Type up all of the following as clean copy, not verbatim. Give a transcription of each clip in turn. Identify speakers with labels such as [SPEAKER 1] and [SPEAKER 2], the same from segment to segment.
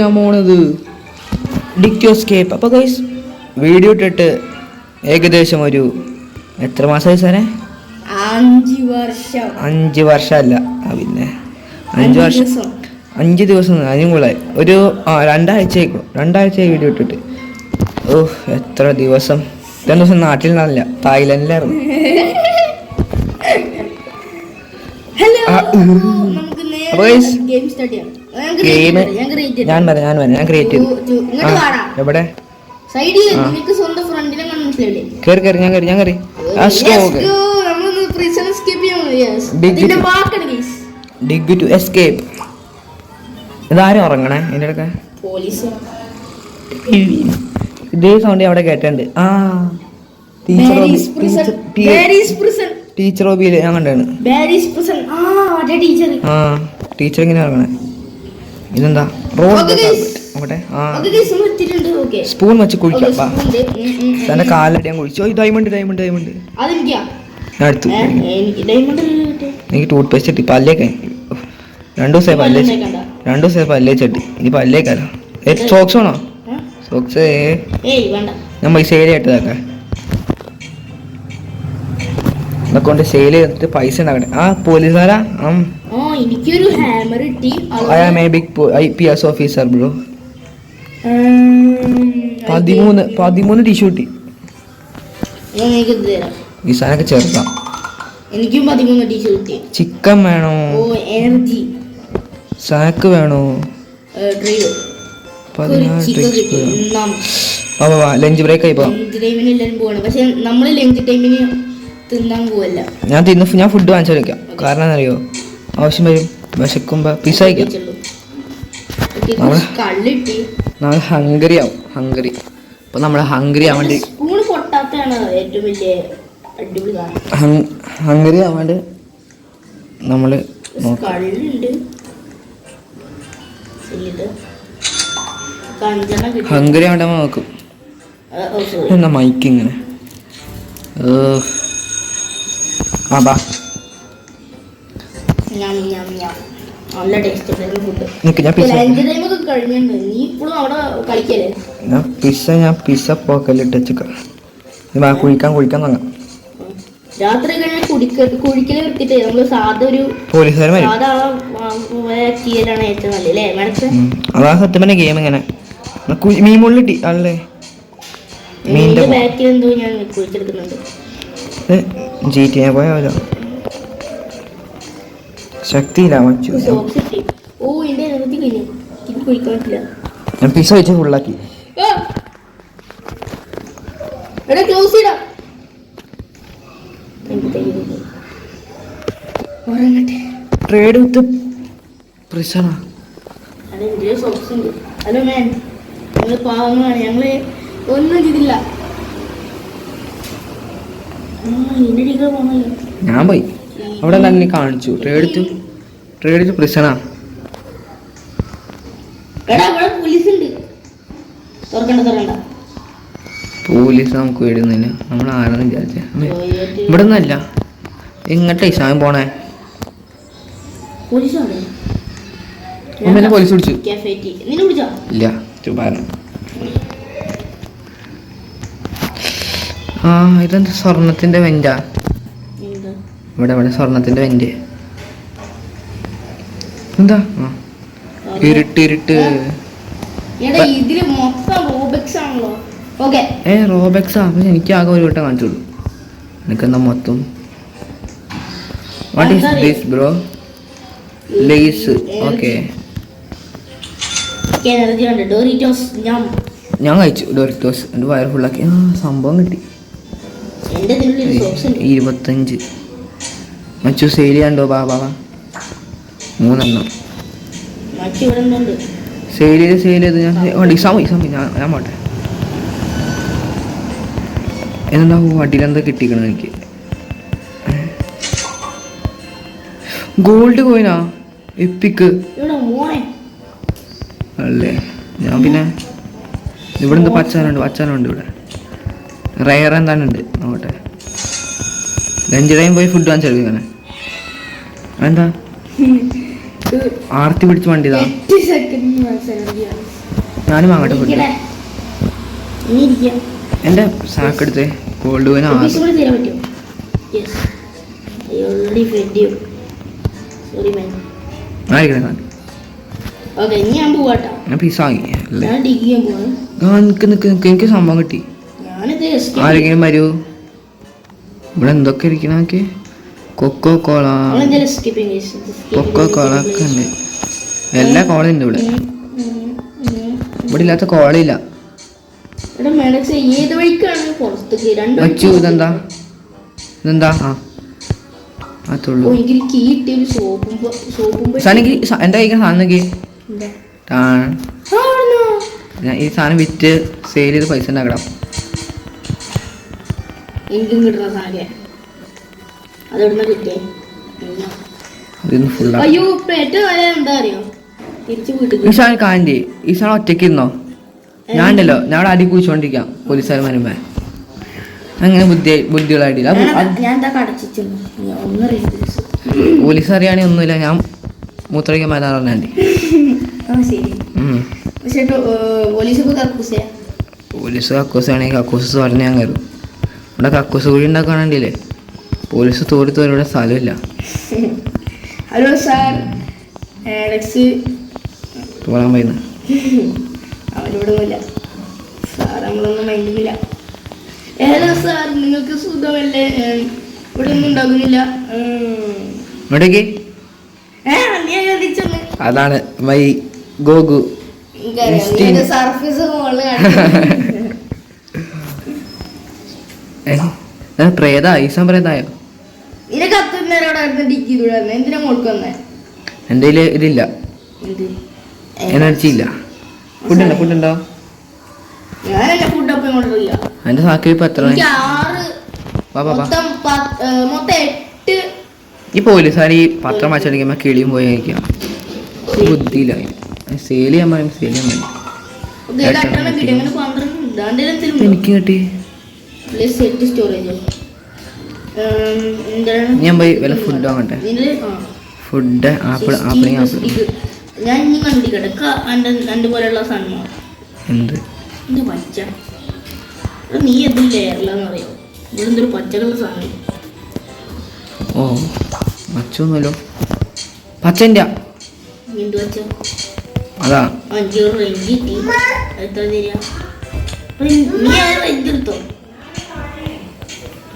[SPEAKER 1] പോണത് ഡിക്റ്റോ സ്കേപ്പ്. അപ്പോൾ guys video ഇട്ടിട്ട് ഏകദേശം ഒരു എത്ര മാസമായി സാറേ? 5 വർഷമല്ല, പിന്നെ 5 വർഷം 5 ദിവസം അതിനും കൂടെ ഒരു 2 ആഴ്ചയായി വീഡിയോ ഇട്ടിട്ട്. ഓഹ് എത്ര ദിവസം! 2 ദിവസം നാട്ടിൽ നിന്നല്ല, തായ്ലൻഡിലായിരുന്നു. ഗെയിം ഞാൻ ക്രിയേറ്റ് ചെയ്തു. എവിടെ കേറി ഞാൻ കയറി. Dig to escape. ഇതാരും ഉറങ്ങണേ എൻ്റെ അടുക്ക ഇതേ സൗണ്ട് അവിടെ കേട്ടുണ്ട്. ടീച്ചർ ഓബിയില് ഞാൻ കണ്ടാണ്. ടീച്ചർ ഇങ്ങനെ ഇറങ്ങണേ. ഇതെന്താ സ്പൂൺ വെച്ച് കുഴിക്കാം. തന്റെ കാലടി ഞാൻ കുഴിച്ചു. ഡയമണ്ട് ഞാൻ എടുത്തു. എനിക്ക് ടൂത്ത് പേസ്റ്റ് ഇട്ടി പല്ലേക്കായി. 2 ദിവസമായി പല്ലേച്ചിട്ട് ഇനി പല്ലേക്കാലോ. സോക്സ് വേണോ? സോക്സ് ഞാൻ പൈസ ആയിട്ടതാക്കാം. കൊണ്ട് സെയിൽ ചെയ്തിട്ട് പൈസ ഉണ്ടാക്കട്ടെ. പോലീസുകാരാ? I am a big IPS officer bro. 13 tissue കിട്ടി. ഈ സാധനമൊക്കെ ചേർക്കാം.
[SPEAKER 2] എനിക്കും 13 ടിഷ്യൂ കിട്ടി.
[SPEAKER 1] ചിക്കൻ വേണോ? സാക്ക് വേണോ? ലഞ്ച് ബ്രേക്ക് ആയി പോവാം. ഞാൻ ഫുഡ് വാങ്ങിച്ചു വെക്കാം. കാരണം എന്നറിയോ, ആവശ്യം വരും. വിശക്കുമ്പോ പിസ്സ കഴിക്കാം. നമ്മൾ ഹംഗറി ആവും. അപ്പൊ നമ്മള് ഹംഗറി ആവാണ്ട് നമ്മള് ഹംഗറി ആവണ്ട നോക്കും. എന്താ മൈക്ക് ഇങ്ങനെ? പിസ്സ പോക്കല്ലിട്ട് കുഴിക്കാൻ തുടങ്ങാം.
[SPEAKER 2] രാത്രി കുഴിക്കല് നിർത്തിട്ട് നമ്മള്
[SPEAKER 1] അതാ സത്യം പറഞ്ഞ ഗെയിം. ഇങ്ങനെ മീൻ മുള്ളിട്ടി അല്ലേ?
[SPEAKER 2] ബാക്കിൽ എന്തോ ഞാൻ കുഴിച്ചെടുക്കുന്നുണ്ട്.
[SPEAKER 1] GTA പോയാലോ? ശക്തിയില്ല. ഞാൻ പിസ്സ വെച്ച് ഫുള്ളാക്കി. Trade with പ്രിസണ.
[SPEAKER 2] ഹലോ മാൻ, ഞങ്ങള് പാവങ്ങളാണ്. ഞങ്ങള് ഒന്നും ചെയ്തില്ല.
[SPEAKER 1] ഞാൻ പോയി അവിടെ തന്നെ കാണിച്ചു. ട്രേഡ് പ്രിസണ. പോലീസ് നമുക്ക് വേടുന്നില്ല. നമ്മൾ ആരാന്ന് വിചാരിച്ച ഇവിടെ ഒന്നല്ല. എങ്ങട്ടാ ഇസാൻ പോണേ? പോലീസ് പിടിച്ചു. ഇല്ല ഇതെന്താ സ്വർണത്തിന്റെ വെന്റാ? ഇവിടെ സ്വർണത്തിന്റെ വെന്റ്. എന്താ ഇരുട്ട് റോബെക്സാ? എനിക്ക് ആകെ ഒരു വട്ടം കാണിച്ചോളൂ. എനിക്കെന്താ മൊത്തം? What is this bro? Lay's. Okay ഞാൻ കഴിച്ചു ഡോറിറ്റോസ്. എൻ്റെ വയർ ഫുള്ളാക്കി. സംഭവം കിട്ടി. 25 മച്ചു സെയിൽ ചെയ്യാണ്ടോ? ബാബാ 3 എണ്ണം സെയിൽ ചെയ്ത് ഞാൻ പോട്ടെ. എന്താ വട്ടിയിലെന്താ കിട്ടിക്കണത് എനിക്ക്? ഗോൾഡ് കോയിനാ? എപ്പിക്ക് അല്ലേ? ഞാൻ പിന്നെ ഇവിടെ എന്താ പച്ചാനുണ്ട് ഇവിടെ. റയർ എന്താണുണ്ട് നോക്കട്ടെ. ലഞ്ച് ടൈം പോയി ഫുഡ് വാങ്ങിച്ചെടുക്കാനെ. എന്താ ആർത്തി പിടിച്ച് വണ്ടിതാ
[SPEAKER 2] 8 സെക്കൻഡ് മനസ്സിലാക്കിയാണ്.
[SPEAKER 1] ഞാനും അങ്ങോട്ട് ഫുഡ്
[SPEAKER 2] ഇനി ഇരിക്കാം.
[SPEAKER 1] എൻ്റെ സാക്കെടുത്ത് ഗോൾഡ് കോയിൻ 6
[SPEAKER 2] പീസ് കൂടി തരാൻ പറ്റുമോ? Yes, I already fed you. Sorry man.
[SPEAKER 1] ആയിരിക്കണേ
[SPEAKER 2] ഓക്കെ, ഇനി ഞാൻ പോവാട്ടോ.
[SPEAKER 1] ഞാൻ പീസ് വാങ്ങി അല്ലേ
[SPEAKER 2] ഞാൻ ഡിഗ് ചെയ്യാൻ പോവാണ്.
[SPEAKER 1] നിക്ക് എനിക്ക് സംഭവം കിട്ടി.
[SPEAKER 2] ഞാനിത് escape
[SPEAKER 1] ആരെങ്കിലും വരൂ. ഇവിടെ എന്തൊക്കെ ഇരിക്കണ നോക്കി. കൊക്കോ കോള
[SPEAKER 2] നമ്മളെന്തായാലും escape ചെയ്യും guys.
[SPEAKER 1] കൊക്കോ കോള ഒക്കെ ഉണ്ട്. എല്ലാ കോളയും ഉണ്ട് ഇവിടെ. ഇവിടെ ഇല്ലാത്ത കോളയില്ല.
[SPEAKER 2] ഇവിടെ മെഡക്സ് ഏത് വഴിക്കാണ് പുറത്തേക്ക്? രണ്ട്
[SPEAKER 1] വച്ചു. ഇതെന്താ ആ അതുള്ളൂ.
[SPEAKER 2] എനിക്ക് കീ കിട്ടിയൊരു സോപ്പും
[SPEAKER 1] സാധനം എൻ്റെ കൈക്കാൻ സാധനം നോക്കി.
[SPEAKER 2] എന്താ
[SPEAKER 1] ഞാൻ ഈ സാധനം വിറ്റ് സെയിൽ ചെയ്ത് പൈസ ഉണ്ടാക്കണം.
[SPEAKER 2] എനിക്കും കിട്ടുന്ന സാധനം അതെവിടുന്ന കിട്ടിയേ?
[SPEAKER 1] ഇതൊന്ന് ഫുള്ളാ.
[SPEAKER 2] അയ്യോ, ഇപ്പൊ ഏറ്റവും നല്ല എന്താ അറിയോ, തിരിച്ചു വീട്ടിൽ
[SPEAKER 1] ഈ സാധനം കാണ്ടി ഈ സാധനം ഒറ്റയ്ക്ക് ഇരുന്നോ? ഞാൻ ഉണ്ടല്ലോ, ഞാൻ അവിടെ അടി കുഴിച്ചോണ്ടിരിക്കാം പോലീസുകാർ വരുമ്പോ. അങ്ങനെ ബുദ്ധികളായിട്ടില്ല.
[SPEAKER 2] ഞാൻ എന്താ കടച്ചു
[SPEAKER 1] പോലീസ് അറിയാണെങ്കിൽ ഒന്നുമില്ല, ഞാൻ മൂത്രയ്ക്കാൻ പറ്റാൻ പറഞ്ഞാൽ
[SPEAKER 2] ശരി. പക്ഷേ
[SPEAKER 1] പോലീസ് കക്കൂസാണെങ്കിൽ കക്കൂസ് പറഞ്ഞ് ഞാൻ കയറും. ഇവിടെ കക്കൂസ് കുഴി ഉണ്ടാക്കാണ്ടില്ലേ, പോലീസ് തോടിത്തോടെ സ്ഥലമില്ല.
[SPEAKER 2] ഹലോ സാർ,
[SPEAKER 1] തോടാൻ പോയിന്ന്
[SPEAKER 2] അവരോടൊന്നുമില്ല സാർ, നമ്മളൊന്നും മൈൻഡില്ല. ഏതാ സാർ, നിങ്ങൾക്ക് സുഖമല്ലേ? ഇവിടെ ഒന്നും ഉണ്ടാകുന്നില്ല.
[SPEAKER 1] ഇങ്ങോട്ടേക്ക് അതാണ് മൈ ഗോഗു
[SPEAKER 2] സർഫീസ്
[SPEAKER 1] പ്രേതാ ഈസാൻ പ്രേതായോ?
[SPEAKER 2] നിന്റെ കത്തുന്നവരോടായിരുന്നു ഡിഗ് ചെയ്തുവിടായിരുന്നു. എന്തിനാ മോൾക്ക് വന്നേ?
[SPEAKER 1] എൻ്റെ ഇതില്ല, എനർജി ഇല്ല. ഫുഡുണ്ടോ?
[SPEAKER 2] ഞാനെന്റെ ഫുഡ് അപ്പം കൊണ്ടിരിക്കുക.
[SPEAKER 1] എൻ്റെ സാക്കിൽ ഇപ്പൊ എത്ര?
[SPEAKER 2] മൊത്തം 8.
[SPEAKER 1] ഈ പോലീസുകാർ ഈ പത്രം വച്ചടിക്കുമ്പോ കിളിയും പോയി കഴിക്കാം. ബുദ്ധിയിലായി. സെയിൽ ചെയ്യാൻ പറയും, സെയിൽ ചെയ്യാൻ എനിക്ക് കിട്ടി. ഞാൻ പോയി വല്ല ഫുഡ് വാങ്ങട്ടെ. ഫുഡ് ആപ്പിൾ
[SPEAKER 2] ഞാൻ ഇനി കണ്ടിരിക്കട്ടെ എന്റെ പോലെയുള്ള സാധനം.
[SPEAKER 1] എന്ത്
[SPEAKER 2] പച്ച? നീ എന്തും ലെയറിലാന്ന് അറിയോ? ഇവിടെ എന്തൊരു പച്ചകളുടെ സാധനം.
[SPEAKER 1] ഓ പച്ചൊന്നുമല്ലോ. പച്ചൻ്റെ
[SPEAKER 2] എന്ത് പച്ച?
[SPEAKER 1] അതാ
[SPEAKER 2] 5 റേഞ്ച് കിട്ടി. എത്ര തരിക? നീ ആ റേഞ്ച് എടുത്തോ?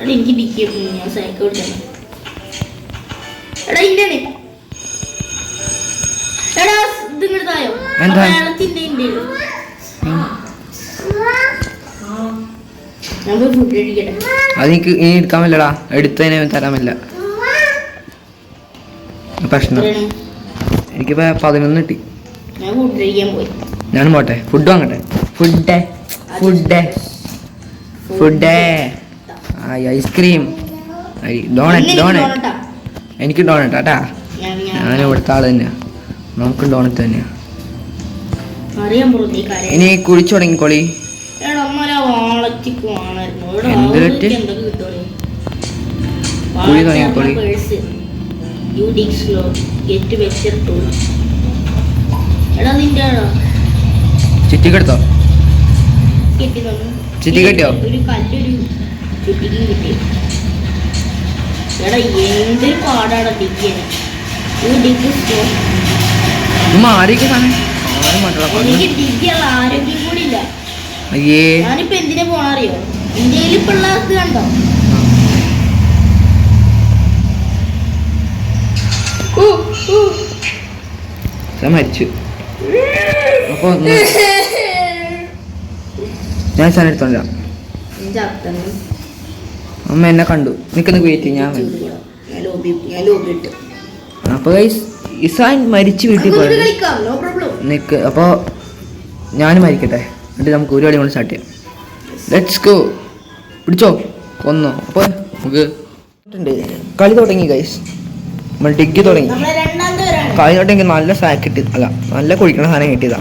[SPEAKER 2] എടാ എനിക്ക് ഡിക്കി ഞാൻ സൈക്കിൾ കൊടുത്തേ. എടാ ഇന്റെ എടാ ഇത് ഇങ്ങോട്ടായോ? മലയാളത്തിന്റെ ഞാൻ പോയി ഫുഡ് കഴിക്കട്ടെ.
[SPEAKER 1] അതെനിക്ക് ഇനി എടുക്കാൻ പറ്റടാ, എടുത്തതിനെ തരാൻ പറ്റില്ല. പ്രശ്നം എനിക്കിപ്പോ 11 കിട്ടി.
[SPEAKER 2] ഞാൻ ഫുഡ് കഴിക്കാൻ പോയി.
[SPEAKER 1] ഞാനും പോട്ടെ, ഫുഡ് വാങ്ങട്ടെ. Food ice cream, doughnut. എനിക്ക് ഡോണറ്റ് ആട്ടാ. ഞാൻ ഇവിടുത്തെ ആള് തന്നെയാ, നമുക്ക് ഡോണറ്റ് തന്നെയാ. ഇനി കുഴിച്ചു തുടങ്ങിക്കോളി. കുഴി തുടങ്ങിക്കോളി. ചുറ്റിക്കെടുത്തോ? ചുറ്റി കെട്ടിയോ?
[SPEAKER 2] ഒരു കല്ലൊരു ചുറ്റിക്കും കിട്ടി. എടാ എന്തൊരു പാടാണ് ഡിഗ്ഗിന്. എനിക്ക് ഡിഗ്ഗിയുള്ള ആരോഗ്യം കൂടി ഇല്ല. ഞാനിപ്പോ എന്തിനാ പോണറിയോ? ഇന്ത്യയിൽ ഇപ്പൊ ഉള്ള ഇത് കണ്ടോ?
[SPEAKER 1] മരിച്ചു. അപ്പൊ ഞാൻ സാധനം എടുത്തോണ്ടാ. അമ്മ എന്നെ കണ്ടു. നിൽക്കുന്ന വെയിറ്റ് ഞാൻ. അപ്പൊ ഇസാൻ മരിച്ചു വീട്ടിൽ പോയി നിക്ക്. അപ്പോൾ ഞാൻ മരിക്കട്ടെ, എന്നിട്ട് നമുക്ക് ഒരു കളി കൊണ്ട് സ്റ്റാർട്ട് ചെയ്യാം. Let's go. പിടിച്ചോ, കൊന്നോ. അപ്പോൾ നമുക്ക് കളി തുടങ്ങി ഗൈസ്. നമ്മൾ ഡിഗ്ഗി തുടങ്ങി. കളി തുടങ്ങി. നല്ല സാക്ക് കിട്ടി, അല്ല നല്ല കുഴിക്കണ സാധനം കിട്ടിയതാ.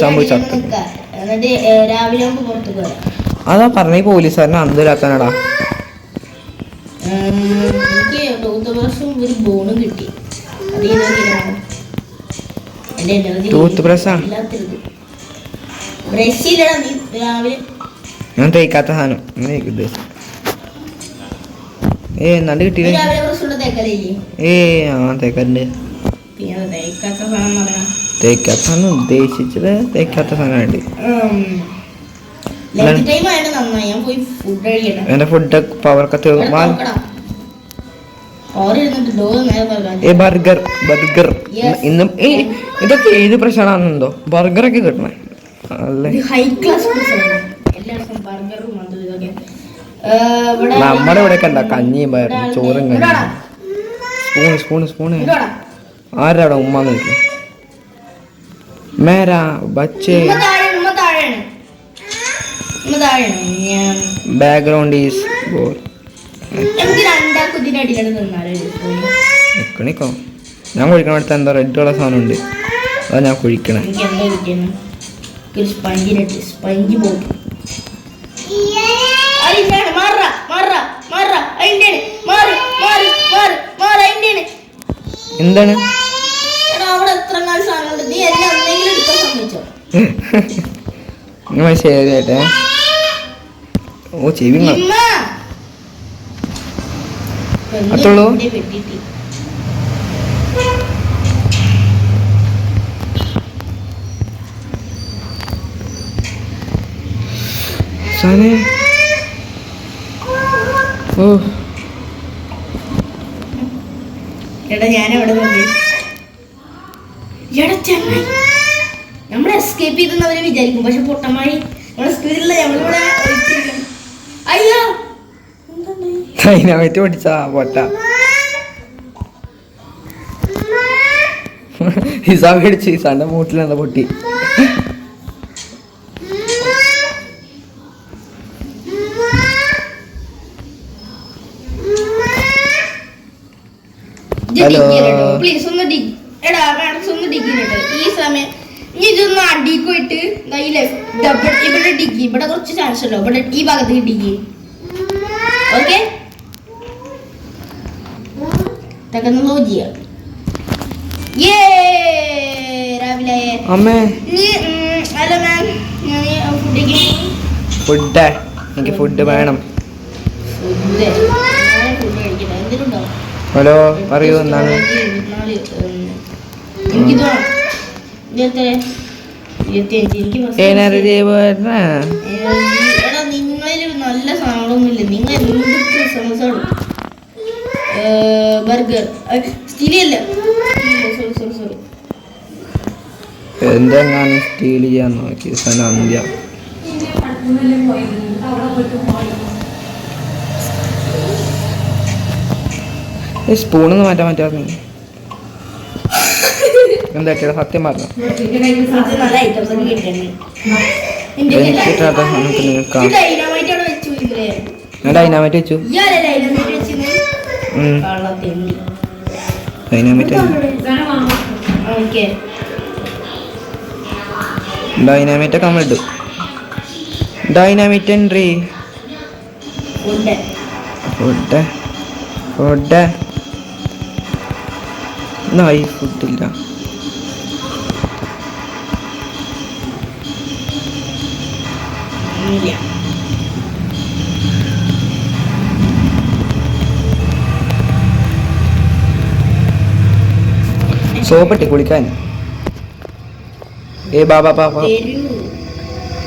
[SPEAKER 1] സംഭവിച്ചു. അതാ പറഞ്ഞ പോലീസുകാരനെ അന്തരാക്കാനാടാ.
[SPEAKER 2] അത് എൻ്റെ എനർജി
[SPEAKER 1] ടൂത്ത് ബ്രഷാ
[SPEAKER 2] ബ്രഷില്ലടാ നീ രാവിലെ
[SPEAKER 1] ഞാൻ തേക്കാത്ത സാധനം ഇങ്ങനെ ഉദ്ദേശം. നല്ല
[SPEAKER 2] നീ
[SPEAKER 1] കിട്ടിയില്ലേ?
[SPEAKER 2] രാവിലെ ബ്രഷ് തേക്കലില്ലേ?
[SPEAKER 1] തേക്കാറുണ്ട്.
[SPEAKER 2] പിന്നെ തേക്കാത്ത സാധനം പറയാം.
[SPEAKER 1] തേക്കാത്ത സാധനം ഉദ്ദേശിച്ചത് തേക്കാത്ത സാധനമുണ്ട്.
[SPEAKER 2] ലഞ്ച് ടൈം ആയിട്ട് നന്നായി. ഞാൻ പോയി ഫുഡ് കഴിക്കട്ടെ.
[SPEAKER 1] എന്റെ ഫുഡ് പവറൊക്കെ തീർന്നു. ബർഗർ ബർഗർ ഇന്നും ഇതൊക്കെ ഏത് പ്രശ്നമാണെന്നുണ്ടോ? ബർഗറൊക്കെ കിട്ടണേ അല്ലേ?
[SPEAKER 2] ഹൈ ക്ലാസ് എല്ലാവർക്കും ബർഗറും അതും ഇതൊക്കെ.
[SPEAKER 1] നമ്മുടെ ഇവിടെ കണ്ട കഞ്ഞിയും പയറും ചോറും കഞ്ഞിയും. സ്പൂണ് സ്പൂണ് ആരാ അവിടെ ഉമ്മ നോക്കി? മേരാ ബച്ചേ ബാക്ക്ഗ്രൗണ്ട് ഈസ് ബോർ. നിക്കണിക്കോ ഞാൻ കുഴിക്കണ അടുത്ത് എന്താ റെഡ് കളർ സാധനം ഉണ്ട്, അതാ ഞാൻ കുഴിക്കണേ. എന്താണ് ശരിയായിട്ടെ? ഓ ചെവി അത്രയുള്ളൂ. ഓ
[SPEAKER 2] എടാ ഞാനവിടെ നമ്മൾ എസ്കേപ്പ് ചെയ്തെന്ന് അവര് വിചാരിക്കും. പക്ഷെ പൊട്ടമായി നമ്മളെ സ്പീഡിലുള്ള നമ്മളിവിടെ അയ്യോ
[SPEAKER 1] ഡൈനാമൈറ്റ് പൊട്ടിച്ചാ പൊട്ട. ഹിസാ മേടിച്ചു. ഹിസാന്റെ മൂട്ടിലെന്താ പൊട്ടി.
[SPEAKER 2] പ്ലീസ് ഒന്ന് ഡിഗ് എടാ മാഡം ഒന്ന് ഡിഗ് ചെയ്യട്ടെ ഈ സമയം. ഇനി ഇതൊന്ന് അടിക്ക് പോയിട്ട് ഇവിടെ ഡിഗ്. ഇവിടെ കുറച്ച് ചാൻസ് ഉണ്ടോ? ഇവിടെ ഈ ഭാഗത്ത് ഡിഗ്. ഓക്കെ രാവിലെ ഹലോ മാം ഞാൻ
[SPEAKER 1] ഫുഡ് എനിക്ക് ഫുഡ് വേണം.
[SPEAKER 2] ഫുഡ് കഴിക്കട്ടെ. എന്തിനുണ്ടോ?
[SPEAKER 1] ഹലോ പറയൂ എന്താണ്?
[SPEAKER 2] എനിക്കിത് നിങ്ങളിൽ നല്ല സാധനങ്ങളൊന്നുമില്ല. നിങ്ങൾ ബർഗർ സ്റ്റീലല്ല. സോറി
[SPEAKER 1] എന്തെങ്ങാനും സ്റ്റീൽ ചെയ്യാൻ നോക്കി സന്ധ്യ. സ്പൂണൊന്നും മാറ്റാൻ പറ്റാറുണ്ട്. എന്താ സത്യം പറഞ്ഞു? എനിക്ക് കിട്ടാത്ത സാധനമൊക്കെ നിങ്ങൾക്ക് ഞാൻ ഡൈനാമൈറ്റ് വെച്ചു. ഡൈനാമൈറ്റ് ഡൈനാമൈറ്റൊക്കെ നമ്മൾ ഇടും. ഡൈനാമൈറ്റ് എൻട്രി ഫുഡ് ഫുഡ് നായി ഫുഡില്ല. സോപ്പിട്ട് കുളിക്കാൻ. ബാബാ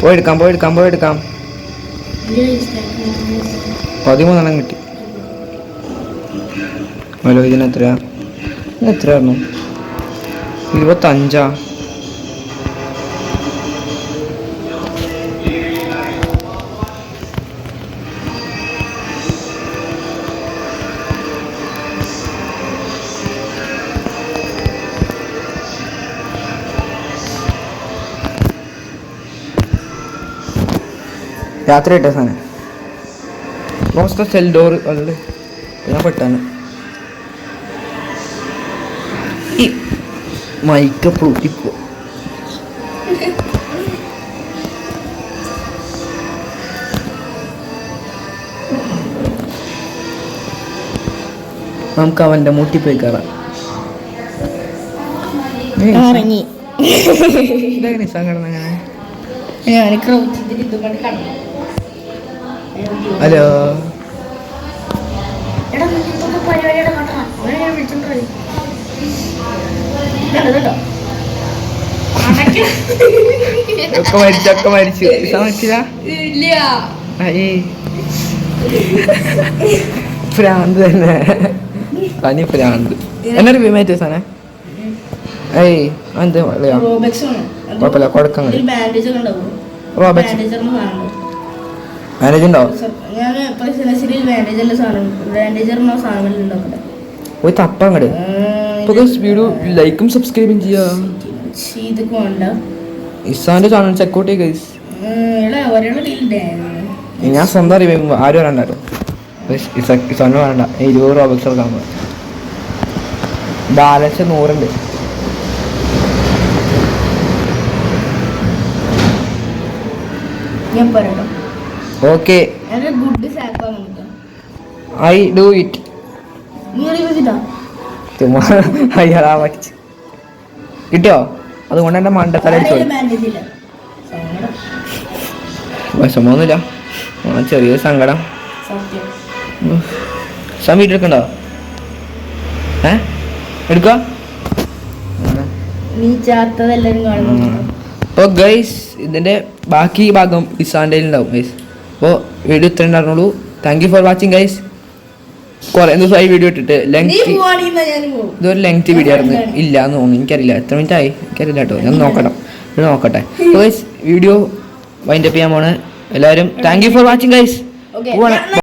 [SPEAKER 1] പോയെടുക്കാം 13 കിട്ടി. ഹലോ ഇതിനെത്രയാ? എത്രയായിരുന്നു? 25. രാത്രി ഇട്ട സാധനം റോസ്റ്റർ സെൽ ഡോർ അല്ലേ? ഞാൻ പെട്ടാണ് ഈ മൈക്ക് പൊട്ടിപ്പോ. നമുക്ക് അവൻ്റെ മുട്ടി പോയി കയറാം.
[SPEAKER 2] ഇറങ്ങി
[SPEAKER 1] ഇതെങ്ങനെ നിസാൻ കിടന്ന അങ്ങനെ?
[SPEAKER 2] ഞാൻ ക്രൗച്ച് ചെയ്തിട്ട് ഇതുകൊണ്ട് കടന്നു.
[SPEAKER 1] ഹലോ
[SPEAKER 2] എടാ ഇതൊക്കെ പരിപാടിയുടെ കണ്ടാ അവനെ ഞാൻ വിളിച്ചോണ്ട് പോയി. കേട്ടോ
[SPEAKER 1] ഒക്കെ മരിച്ചു സമച്ചില്ല
[SPEAKER 2] ഇല്ല
[SPEAKER 1] ഭ്രാന്ത് തന്നെ പനി ഭ്രാന്ത് എന്നൊരു വിമേറ്റ് സാധനം ഏയ് എന്ത്
[SPEAKER 2] റോബക്സ് ആണ്.
[SPEAKER 1] കുഴപ്പമില്ല കൊടുക്കാൻ
[SPEAKER 2] ഇതിൽ ബാൻഡേജ് ഒക്കെ ഉണ്ടാവും.
[SPEAKER 1] റോബക്സ്
[SPEAKER 2] ബാൻഡേജറിന് സാധനം
[SPEAKER 1] മാനേജ് ഉണ്ടോ
[SPEAKER 2] ഞാൻ പ്രസിഡൻസിൽ ബാൻഡേജറിന്റെ സാധനം ബാൻഡേജറിന് സാധനം ഉണ്ടാക്കട്ടെ.
[SPEAKER 1] പോയി തപ്പങ്ങട് വീഡിയോ ലൈക്കും സബ്സ്ക്രൈബും ചെയ്യാ.
[SPEAKER 2] ഇതൊക്കെ വേണ്ട
[SPEAKER 1] ഇസാന്റെ ചാനൽ ചെക്കൗട്ട് ചെയ്യ ഗൈസ്.
[SPEAKER 2] എടാ ഒരാളുടെ ഡീലുണ്ടേ
[SPEAKER 1] ഞാൻ സ്വന്തം അറിയാം ആരും വരണ്ടോ ഇസാന് വേണ്ട 20 റോബക്സ് എടുക്കാൻ ബാലൻസ് 100 ഉണ്ട്.
[SPEAKER 2] ഞാൻ പറയട്ടോ
[SPEAKER 1] ഓക്കെ
[SPEAKER 2] എന്റെ ഗുഡ് സാപ്പാ നമുക്ക്
[SPEAKER 1] ഐ ഡു ഇറ്റ്.
[SPEAKER 2] നീ അറിയില്ല
[SPEAKER 1] ചുമ്മാ അയ്യാളാ പറ്റിച്ച് കിട്ടിയോ? അതുകൊണ്ട് എൻ്റെ മണ്ടത്തല അടിച്ചോ.
[SPEAKER 2] ബാൻഡേജ് ഇല്ല സങ്കടം
[SPEAKER 1] വിഷമൊന്നുമില്ല, ചെറിയൊരു സങ്കടം.
[SPEAKER 2] സത്യം.
[SPEAKER 1] സമയം വീട്ടിലെടുക്കണ്ടോ? എടുക്ക
[SPEAKER 2] നീ ചാത്തതെല്ലാരും കാണുന്നു.
[SPEAKER 1] അപ്പോൾ ഗൈസ് ഇതിൻ്റെ ബാക്കി ഭാഗം ഇസാൻ്റെ ഉണ്ടാവും ഗൈസ്. അപ്പോൾ വീഡിയോ ഇത്ര ഉണ്ടായിരുന്നുള്ളൂ. Thank you for watching guys. കുറേ ദിവസമായി വീഡിയോ ഇട്ടിട്ട് ഇതൊരു ലെങ്തി വീഡിയോ ആയിരുന്നു. ഇല്ല എന്ന് തോന്നുന്നു, എനിക്കറിയില്ല എത്ര മിനിറ്റ് ആയി എനിക്കറിയില്ല കേട്ടോ. ഞാൻ നോക്കട്ടെ ഗൈസ്. വീഡിയോ വൈൻഡപ്പ് ചെയ്യാൻ പോണ്. എല്ലാവരും thank you for watching guys.